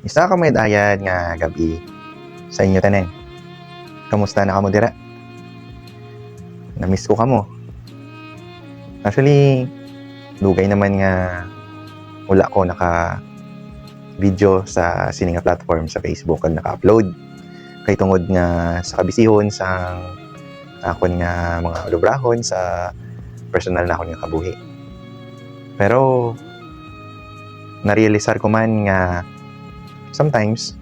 Isa ka may dayan nga gabi sa inyo tanan. Kamusta na kamo dira? Namiss ko kamo. Actually, dugay naman nga wala ko naka video sa sini nga platform sa Facebook kag naka-upload. Kay tungod nga sa kabisihon sa akon nga mga lubrahon sa personal na akon nga kabuhi. Pero narealisar ko man nga sometimes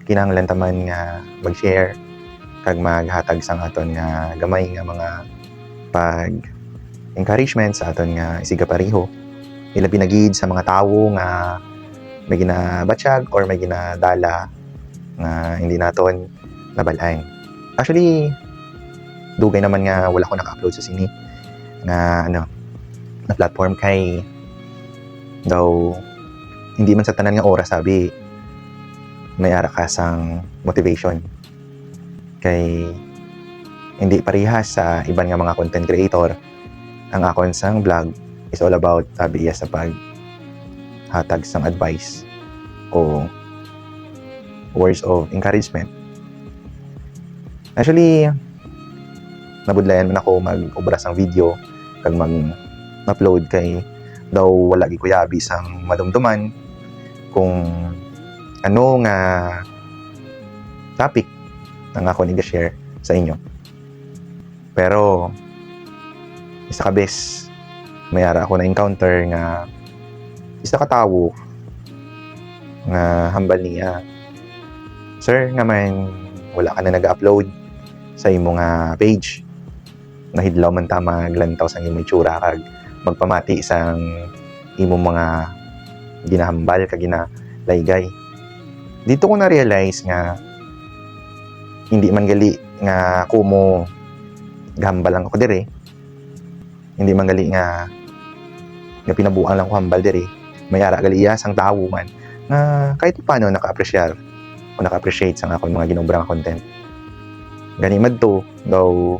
kinahanglan taman nga mag-share kag maghatag sang aton nga gamay nga mga pag-encouragement sa aton nga isiga pareho. Ilabi na gid sa mga tawo nga may ginabatsyag or may ginadala nga hindi naton nabalaan. Actually, dugay naman nga wala ko naka-upload sa sini nga na platform kay daw hindi man sa tanan nga oras sabi may ara ka sang motivation kay hindi parehas sa iban nga mga content creator. Ang akon sang vlog is all about sabi sa pag hatag sang advice o words of encouragement. Actually, nabudlayan man ako mag-obra sang video kag mag-upload kay daw wala gi kuyabi sang madumduman kung ano nga topic ang ako ni share sa inyo. Pero isa ka bes may ara ako na encounter nga isa ka tawo nga hambal niya, "Sir, nga man wala ka na nag-upload sa imo nga page. Nahidlaw man ta maglantaw sang imong itsura kag magpamati sang imong mga ginahambal kag ginalaygay." Dito ko na-realize nga hindi man gali nga kumo gahambal lang ako diri. Hindi man gali nga pinabuang lang ko hambal diri. May ara gali iya sang tawo man nga kahit paano naka-appreciate o naka-appreciate sang akong mga ginobrang content. Gani madto daw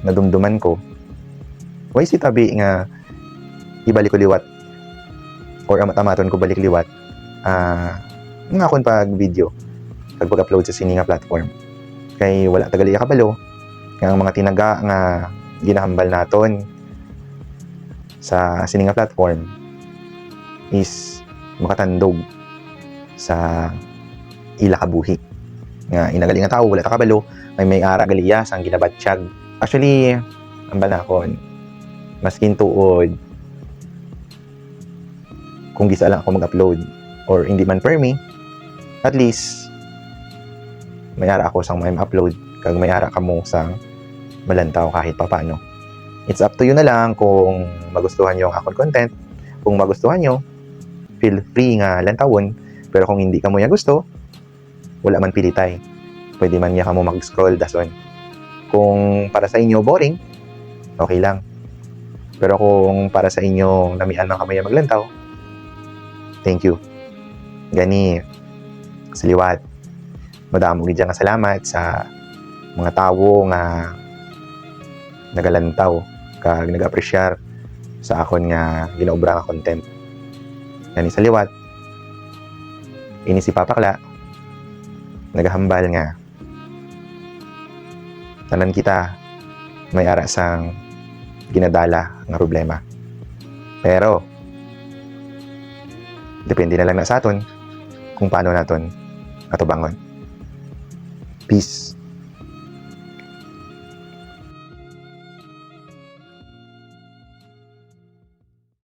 nadumduman ko. Why si tabi nga ibalik ko liwat or amat-amaton ko balik liwat nga akong pag video kag pag-upload sa sini nga platform. Kay wala tagali kabalo nga ang mga tinaga nga ginahambal naton sa sini nga platform is makatandog sa ila kabuhi nga inagali nga tao wala ta kabalo may ara galiya sang ginabatsyag. Actually, ang banakon maskin tuod kung gisa lang ako mag-upload or hindi man per me, at least may ara ako sang may upload kag may ara kamo sang malantaw kahit papaano. It's up to you na lang kung magustuhan nyo ang akong content. Kung magustuhan nyo, feel free nga lantawon. Pero kung hindi ka mo niya gusto, wala man pilitay. Pwede man niya ka mo mag-scroll dason. Kung para sa inyo boring, okay lang. Pero kung para sa inyo namian man kamay maglantaw, thank you. Gani, saliwat. Madamo gid nga salamat sa mga tawo nga nagalantaw kag nag-appreciate sa akon nga ginaobra nga content. Gani saliwat. Ini si Papakla nagahambal nga tanan kita may ara sang ginadala nga problema. Pero depende na lang na sa aton kung paano naton atubangon. Peace.